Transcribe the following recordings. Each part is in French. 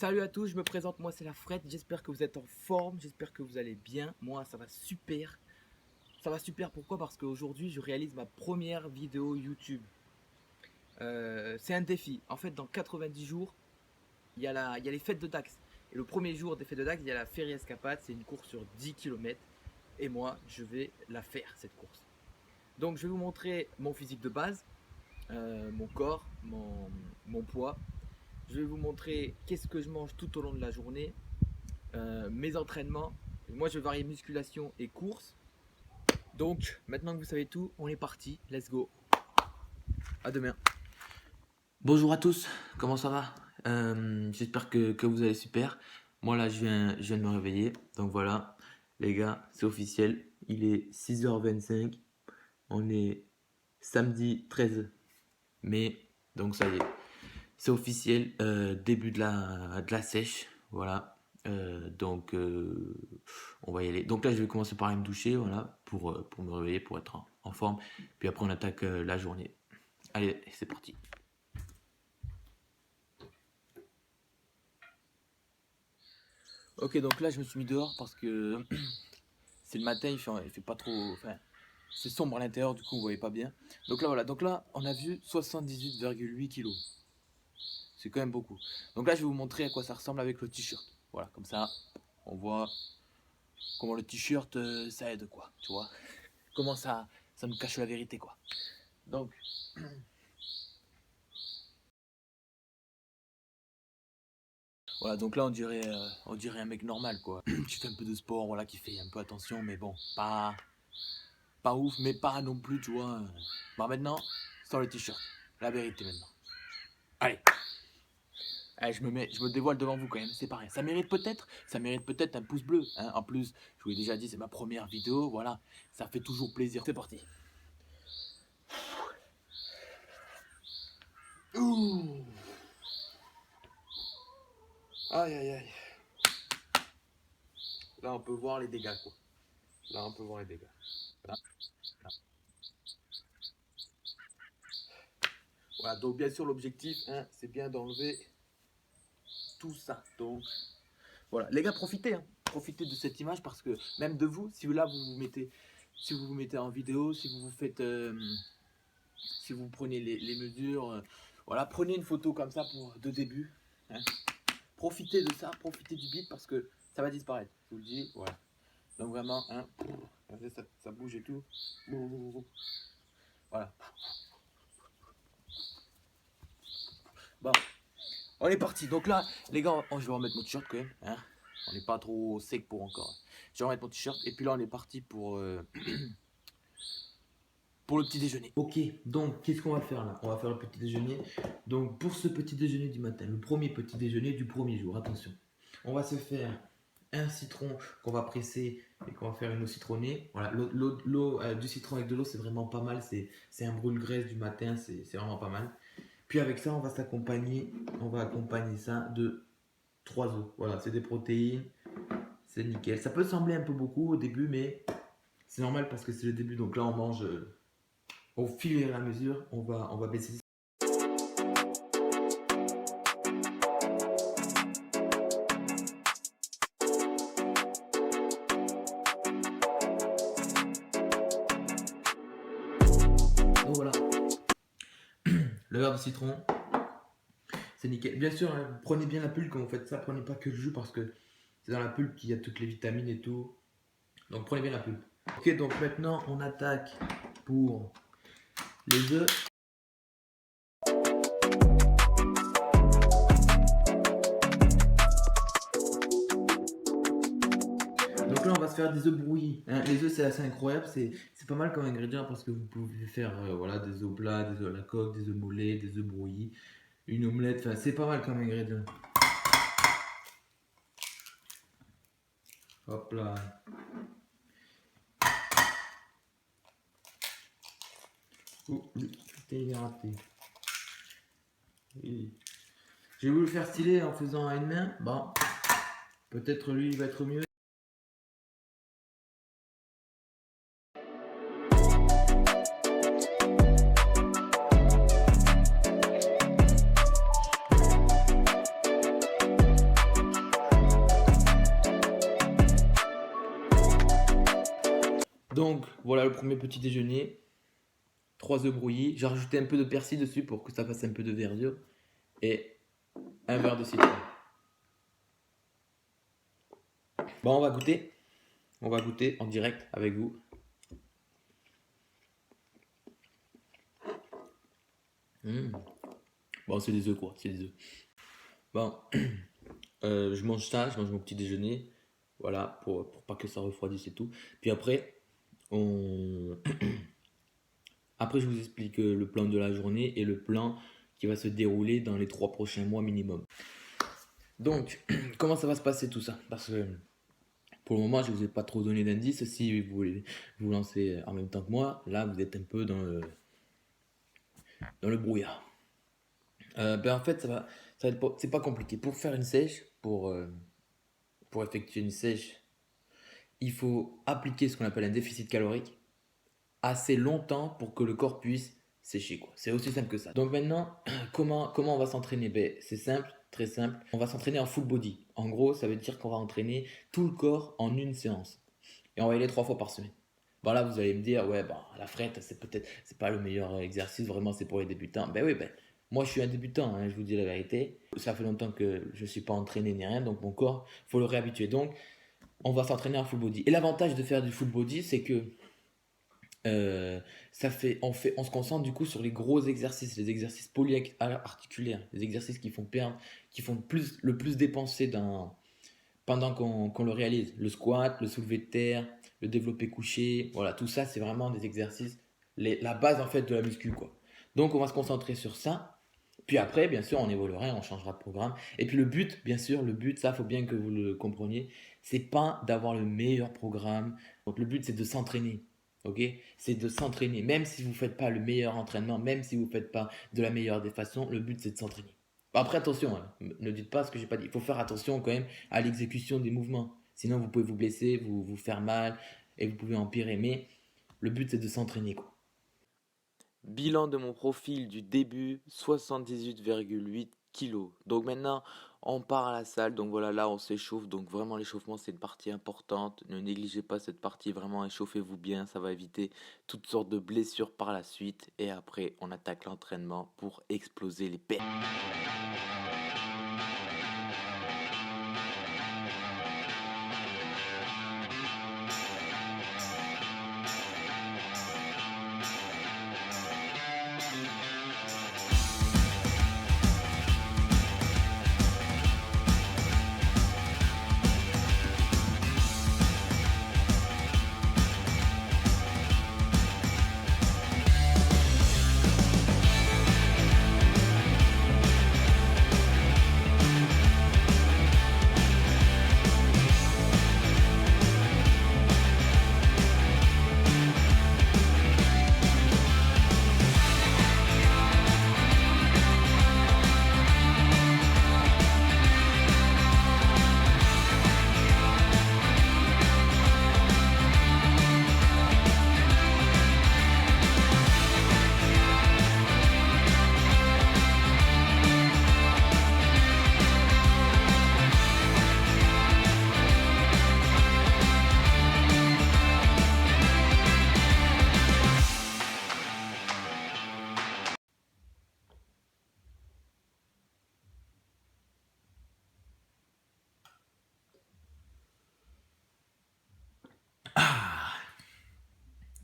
Salut à tous, je me présente, moi c'est la Fred, j'espère que vous êtes en forme, j'espère que vous allez bien. Moi ça va super. Ça va super, pourquoi? Parce qu'aujourd'hui je réalise ma première vidéo YouTube. C'est un défi. En fait dans 90 jours, il y a les fêtes de Dax. Et le premier jour des fêtes de Dax, il y a la Ferry Escapade, c'est une course sur 10 km. Et moi je vais la faire cette course. Donc je vais vous montrer mon physique de base, mon corps, mon poids. Je vais vous montrer qu'est-ce que je mange tout au long de la journée, mes entraînements. Moi, je vais varier musculation et course. Donc, maintenant que vous savez tout, on est parti. Let's go. À demain. Bonjour à tous, comment ça va? J'espère que vous allez super. Moi là, je viens de me réveiller. Donc voilà, les gars, c'est officiel. Il est 6h25. On est samedi 13 mai. Donc ça y est, c'est officiel. Début de la sèche. Voilà. On va y aller. Donc là, je vais commencer par aller me doucher. Voilà, pour me réveiller, pour être en forme. Puis après, on attaque la journée. Allez, c'est parti. Ok, donc là, je me suis mis dehors parce que c'est le matin, il fait pas trop. Enfin, c'est sombre à l'intérieur, du coup, vous voyez pas bien. Donc là, voilà. Donc là, on a vu 78,8 kilos. C'est quand même beaucoup. Donc là, je vais vous montrer à quoi ça ressemble avec le t-shirt. Voilà, comme ça, on voit comment le t-shirt ça aide, quoi. Tu vois, comment ça nous cache la vérité, quoi. Donc, voilà, donc là, on dirait un mec normal, quoi. Qui fait un peu de sport, voilà, qui fait un peu attention, mais bon, pas ouf, mais pas non plus, tu vois. Bon, maintenant, sans le t-shirt. La vérité, maintenant. Allez. Allez, je me dévoile devant vous quand même, c'est pareil. Ça mérite peut-être un pouce bleu. Hein. En plus, je vous l'ai déjà dit, c'est ma première vidéo, voilà. Ça fait toujours plaisir. C'est parti. Ouh. Aïe, aïe, aïe. Là, on peut voir les dégâts, quoi. Là, on peut voir les dégâts. Là. Voilà, donc bien sûr, l'objectif, hein, c'est bien d'enlever tout ça. Donc, voilà. Les gars, profitez, hein. Profitez de cette image parce que même de vous, si là, si vous vous mettez en vidéo, si vous vous faites... si vous prenez les mesures, voilà, prenez une photo comme ça de début. Hein. Profitez de ça, profitez du beat parce que ça va disparaître. Je vous le dis, voilà. Donc vraiment, hein, ça bouge et tout. Voilà. Bon, on est parti. Donc là, les gars, je vais remettre mon t-shirt quand même. Hein. On n'est pas trop sec pour encore. Je vais remettre mon t-shirt et puis là, on est parti pour pour le petit déjeuner. Ok, donc qu'est-ce qu'on va faire là? On va faire le petit déjeuner. Donc pour ce petit déjeuner du matin, le premier petit déjeuner du premier jour, attention. On va se faire un citron qu'on va presser et qu'on va faire une eau citronnée. Voilà, l'eau du citron avec de l'eau, c'est vraiment pas mal. C'est un brûle-graisse du matin, c'est vraiment pas mal. Puis avec ça, on va accompagner ça de 3 œufs. Voilà, c'est des protéines, c'est nickel. Ça peut sembler un peu beaucoup au début, mais c'est normal parce que c'est le début. Donc là, on mange... au fil et à mesure, on va baisser. Donc voilà, le verre de citron, c'est nickel. Bien sûr, hein, prenez bien la pulpe quand vous faites ça, prenez pas que le jus parce que c'est dans la pulpe qu'il y a toutes les vitamines et tout. Donc prenez bien la pulpe. Ok, donc maintenant on attaque pour les œufs. Donc là on va se faire des œufs brouillis. Hein, les œufs c'est assez incroyable, c'est pas mal comme ingrédient parce que vous pouvez faire voilà, des œufs plats, des œufs à la coque, des œufs mollets, des œufs brouillis, une omelette, enfin c'est pas mal comme ingrédient. Hop là. Oh, il est raté. J'ai voulu le faire stylé en faisant à une main. Bon, peut-être lui il va être mieux. Donc, voilà le premier petit déjeuner. 3 œufs brouillis. J'ai rajouté un peu de persil dessus pour que ça fasse un peu de verdure. Et un verre de citron. Bon, on va goûter. On va goûter en direct avec vous. Bon, c'est des œufs quoi, c'est des œufs. Bon, je mange ça, je mange mon petit déjeuner. Voilà, pour pas que ça refroidisse et tout. Puis après, on... après, je vous explique le plan de la journée et le plan qui va se dérouler dans les 3 prochains mois minimum. Donc, comment ça va se passer tout ça? Parce que pour le moment, je ne vous ai pas trop donné d'indices. Si vous voulez vous lancer en même temps que moi, là, vous êtes un peu dans le brouillard. En fait, c'est pas compliqué. Pour faire une sèche, pour effectuer une sèche, il faut appliquer ce qu'on appelle un déficit calorique assez longtemps pour que le corps puisse sécher, quoi. C'est aussi simple que ça. Donc maintenant, comment on va s'entraîner? C'est simple, très simple. On va s'entraîner en full body. En gros, ça veut dire qu'on va entraîner tout le corps en une séance. Et on va y aller 3 fois par semaine. Bon là, vous allez me dire, ouais, la frette, c'est pas le meilleur exercice, vraiment, c'est pour les débutants. Oui, moi je suis un débutant, hein, je vous dis la vérité. Ça fait longtemps que je ne suis pas entraîné ni rien, donc mon corps, il faut le réhabituer. Donc, on va s'entraîner en full body. Et l'avantage de faire du full body, c'est que on se concentre du coup sur les gros exercices, les exercices polyarticulaires, les exercices qui font perdre, qui font le plus dépenser pendant qu'on le réalise. Le squat, le soulevé de terre, le développé couché, voilà, tout ça c'est vraiment des exercices, la base en fait de la muscu quoi. Donc on va se concentrer sur ça. Puis après, bien sûr, on évoluera, on changera de programme. Et puis le but, bien sûr, ça, faut bien que vous le compreniez, c'est pas d'avoir le meilleur programme. Donc le but, c'est de s'entraîner. Ok? C'est de s'entraîner. Même si vous ne faites pas le meilleur entraînement, même si vous ne faites pas de la meilleure des façons, le but, c'est de s'entraîner. Après, attention, hein, ne dites pas ce que j'ai pas dit. Il faut faire attention quand même à l'exécution des mouvements. Sinon, vous pouvez vous blesser, vous faire mal et vous pouvez empirer. Mais le but, c'est de s'entraîner, quoi. Bilan de mon profil du début, 78,8 kilos. Donc maintenant, on part à la salle. Donc voilà, là, on s'échauffe. Donc vraiment, l'échauffement, c'est une partie importante. Ne négligez pas cette partie. Vraiment, échauffez-vous bien. Ça va éviter toutes sortes de blessures par la suite. Et après, on attaque l'entraînement pour exploser les pertes.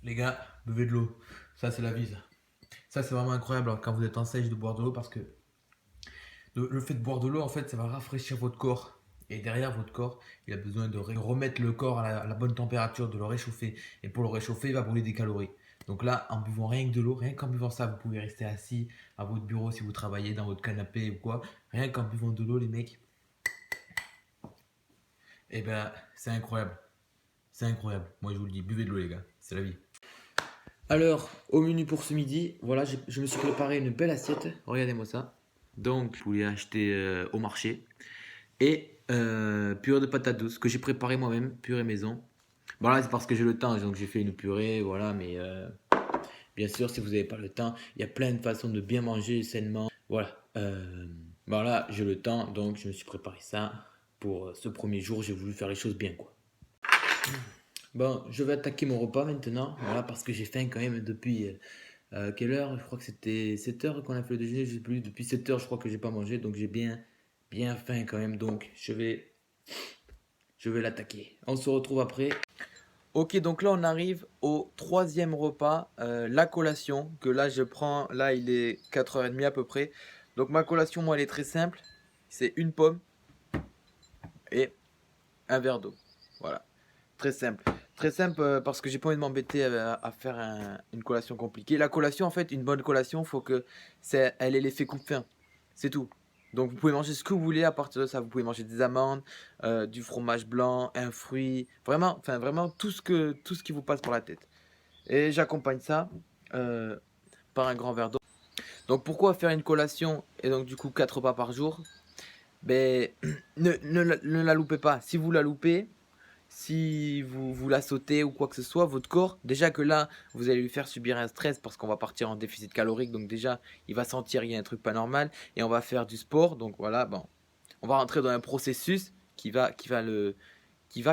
Les gars, buvez de l'eau. Ça, c'est la vie. Ça, c'est vraiment incroyable quand vous êtes en sèche de boire de l'eau parce que le fait de boire de l'eau, en fait, ça va rafraîchir votre corps. Et derrière votre corps, il a besoin de remettre le corps à la bonne température, de le réchauffer. Et pour le réchauffer, il va brûler des calories. Donc là, en buvant rien que de l'eau, rien qu'en buvant ça, vous pouvez rester assis à votre bureau si vous travaillez dans votre canapé ou quoi. Rien qu'en buvant de l'eau, les mecs, eh ben, c'est incroyable. C'est incroyable. Moi, je vous le dis, buvez de l'eau, les gars. C'est la vie. Alors, au menu pour ce midi, voilà, je me suis préparé une belle assiette. Regardez-moi ça. Donc, je voulais acheter au marché. Et purée de patates douces que j'ai préparée moi-même, purée maison. Voilà, c'est parce que j'ai le temps, donc j'ai fait une purée, voilà. Mais bien sûr, si vous n'avez pas le temps, il y a plein de façons de bien manger sainement. Voilà. Voilà, j'ai le temps, donc je me suis préparé ça. Pour ce premier jour, j'ai voulu faire les choses bien, quoi. Bon, je vais attaquer mon repas maintenant, voilà, parce que j'ai faim quand même depuis quelle heure? Je crois que c'était 7 heures qu'on a fait le déjeuner, je sais plus. Depuis 7 heures, je crois que j'ai pas mangé, donc j'ai bien faim quand même. Donc je vais l'attaquer. On se retrouve après. Ok, donc là on arrive au troisième repas, la collation, que là je prends, là il est 4h30 à peu près. Donc ma collation, moi elle est très simple, c'est une pomme et un verre d'eau. Voilà, très simple. Très simple parce que j'ai pas envie de m'embêter à faire une collation compliquée. La collation, en fait, une bonne collation, faut que elle ait l'effet coupe-faim. C'est tout. Donc vous pouvez manger ce que vous voulez à partir de ça. Vous pouvez manger des amandes, du fromage blanc, un fruit, vraiment, enfin vraiment tout ce qui vous passe par la tête. Et j'accompagne ça euh, par un grand verre d'eau. Donc pourquoi faire une collation et donc du coup 4 repas par jour? Ben ne la loupez pas. Si vous la loupez, si vous la sautez ou quoi que ce soit, votre corps, déjà que là, vous allez lui faire subir un stress parce qu'on va partir en déficit calorique, donc déjà, il va sentir qu'il y a un truc pas normal, et on va faire du sport, donc voilà, bon, on va rentrer dans un processus qui va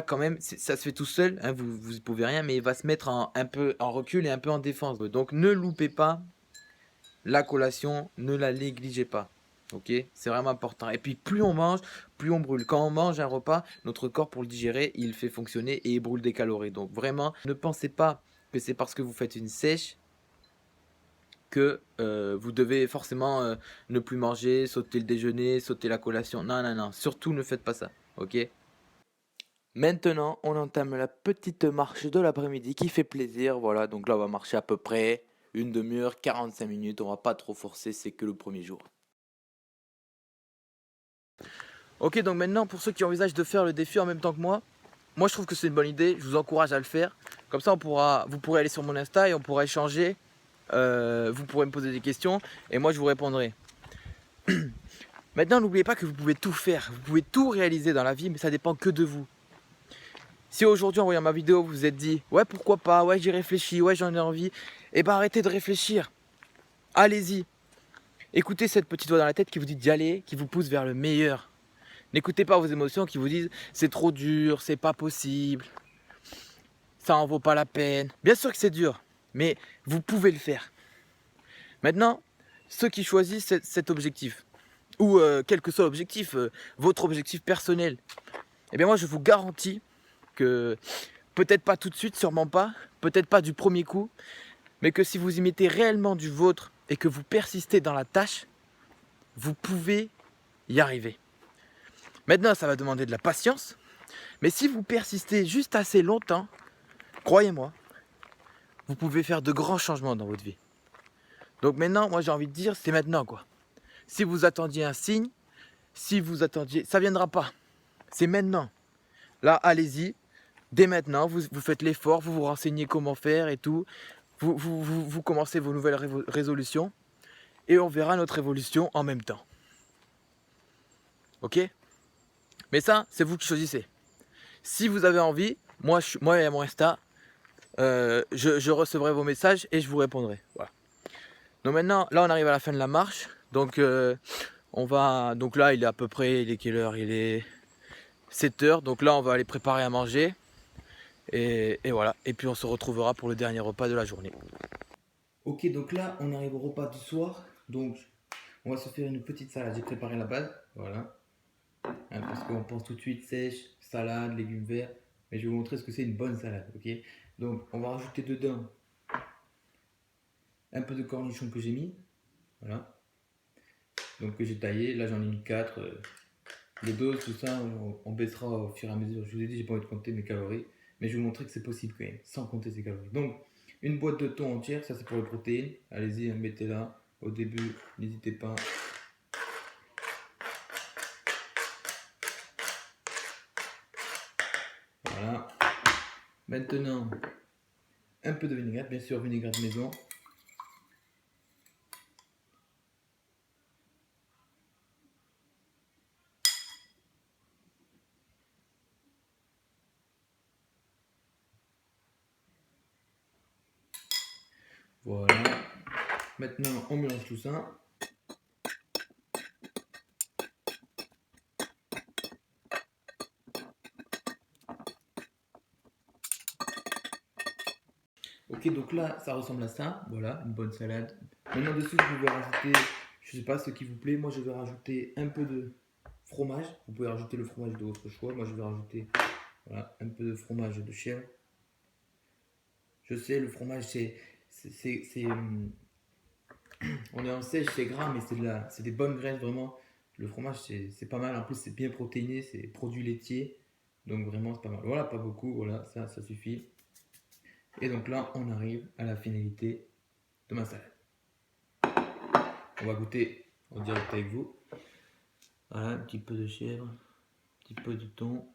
quand même, ça se fait tout seul, hein, vous y pouvez rien, mais il va se mettre un peu en recul et un peu en défense. Donc ne loupez pas la collation, ne la négligez pas. Ok, c'est vraiment important. Et puis plus on mange, plus on brûle. Quand on mange un repas, notre corps pour le digérer, il fait fonctionner et il brûle des calories. Donc vraiment, ne pensez pas que c'est parce que vous faites une sèche que vous devez forcément ne plus manger, sauter le déjeuner, sauter la collation. Non, non, non. Surtout ne faites pas ça. Ok. Maintenant, on entame la petite marche de l'après-midi qui fait plaisir. Voilà, donc là, on va marcher à peu près une demi-heure, 45 minutes. On va pas trop forcer, c'est que le premier jour. Ok, donc maintenant, pour ceux qui envisagent de faire le défi en même temps que moi je trouve que c'est une bonne idée. Je vous encourage à le faire. Comme ça, vous pourrez aller sur mon Insta et on pourra échanger. Vous pourrez me poser des questions et moi je vous répondrai. Maintenant, n'oubliez pas que vous pouvez tout faire, vous pouvez tout réaliser dans la vie, mais ça dépend que de vous. Si aujourd'hui en voyant ma vidéo vous vous êtes dit ouais pourquoi pas, ouais j'y réfléchis, ouais j'en ai envie, et ben arrêtez de réfléchir. Allez-y. Écoutez cette petite voix dans la tête qui vous dit d'y aller, qui vous pousse vers le meilleur. N'écoutez pas vos émotions qui vous disent c'est trop dur, c'est pas possible, ça en vaut pas la peine. Bien sûr que c'est dur, mais vous pouvez le faire. Maintenant, ceux qui choisissent cet objectif, ou quel que soit l'objectif, votre objectif personnel, eh bien moi je vous garantis que peut-être pas tout de suite, sûrement pas, peut-être pas du premier coup, mais que si vous y mettez réellement du vôtre et que vous persistez dans la tâche, vous pouvez y arriver. Maintenant, ça va demander de la patience, mais si vous persistez juste assez longtemps, croyez-moi, vous pouvez faire de grands changements dans votre vie. Donc maintenant, moi j'ai envie de dire, c'est maintenant quoi. Si vous attendiez un signe, si vous attendiez, ça viendra pas. C'est maintenant. Là, allez-y. Dès maintenant, vous faites l'effort, vous vous renseignez comment faire et tout. Vous commencez vos nouvelles résolutions et on verra notre évolution en même temps. Ok? Mais ça, c'est vous qui choisissez. Si vous avez envie, moi et à mon Insta, je recevrai vos messages et je vous répondrai. Voilà. Donc maintenant, là on arrive à la fin de la marche. Donc donc là il est à peu près, il est quelle heure? Il est 7 heures. Donc là on va aller préparer à manger. Et voilà. Et puis on se retrouvera pour le dernier repas de la journée. Ok, donc là, on arrive au repas du soir. Donc, on va se faire une petite salade. J'ai préparé la base. Voilà. Hein, parce qu'on pense tout de suite sèche, salade, légumes verts. Mais je vais vous montrer ce que c'est une bonne salade. Ok. Donc, on va rajouter dedans un peu de cornichons que j'ai mis. Voilà. Donc, que j'ai taillé. Là, j'en ai mis 4. Les doses, tout ça, on baissera au fur et à mesure. Je vous ai dit, j'ai pas envie de compter mes calories. Mais je vais vous montrer que c'est possible quand même, sans compter ses calories. Donc, une boîte de thon entière, ça c'est pour les protéines. Allez-y, mettez-la. Au début, n'hésitez pas. Voilà. Maintenant, un peu de vinaigrette, bien sûr, vinaigrette maison. Voilà. Maintenant, on mélange tout ça. Ok, donc là, ça ressemble à ça. Voilà, une bonne salade. Maintenant, dessus, vous pouvez rajouter, je sais pas ce qui vous plaît. Moi, je vais rajouter un peu de fromage. Vous pouvez rajouter le fromage de votre choix. Moi, je vais rajouter voilà, un peu de fromage de chèvre. Je sais, le fromage, on est en sèche, c'est gras, mais c'est des bonnes graisses vraiment. Le fromage, c'est pas mal. En plus, c'est bien protéiné, c'est produit laitier. Donc vraiment, c'est pas mal. Voilà, pas beaucoup. Voilà, ça suffit. Et donc là, on arrive à la finalité de ma salade. On va goûter en direct avec vous. Voilà, un petit peu de chèvre, un petit peu de thon.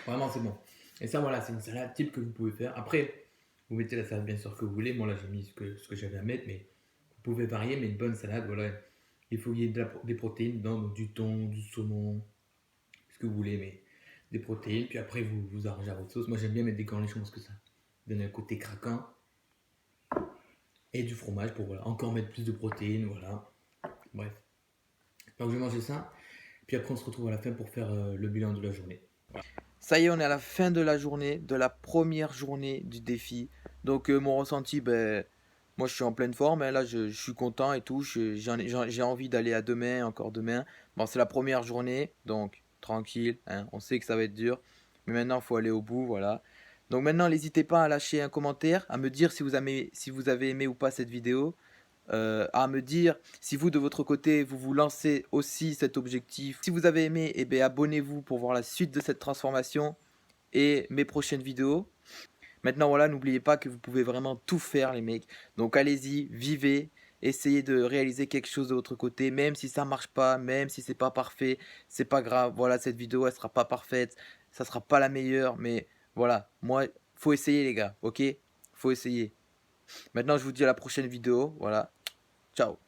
Vraiment, c'est bon. Et ça, voilà, c'est une salade type que vous pouvez faire. Après, vous mettez la salade bien sûr que vous voulez. Moi, là, j'ai mis ce que j'avais à mettre, mais vous pouvez varier. Mais une bonne salade, voilà, il faut qu'il y ait des protéines dedans, donc du thon, du saumon, ce que vous voulez, mais des protéines. Puis après, vous arrangez à votre sauce. Moi, j'aime bien mettre des cornichons parce que ça donne un côté craquant. Et du fromage pour voilà, encore mettre plus de protéines. Voilà. Bref. Donc, je vais manger ça. Puis après, on se retrouve à la fin pour faire le bilan de la journée. Voilà. Ça y est, on est à la fin de la journée, de la première journée du défi. Donc, mon ressenti, ben, moi, je suis en pleine forme. Hein, là, je suis content et tout. J'ai envie d'aller à demain, encore demain. Bon, c'est la première journée, donc tranquille. Hein, on sait que ça va être dur. Mais maintenant, il faut aller au bout. Voilà. Donc, maintenant, n'hésitez pas à lâcher un commentaire, à me dire si vous avez aimé ou pas cette vidéo. À me dire si vous de votre côté vous vous lancez aussi cet objectif. Si vous avez aimé, eh bien, abonnez-vous pour voir la suite de cette transformation et mes prochaines vidéos. Maintenant voilà, n'oubliez pas que vous pouvez vraiment tout faire les mecs. Donc allez-y, vivez, essayez de réaliser quelque chose de votre côté, même si ça marche pas, même si c'est pas parfait, c'est pas grave. Voilà, cette vidéo elle sera pas parfaite, ça sera pas la meilleure, mais voilà, moi faut essayer les gars, ok? Faut essayer. Maintenant je vous dis à la prochaine vidéo, voilà. Ciao.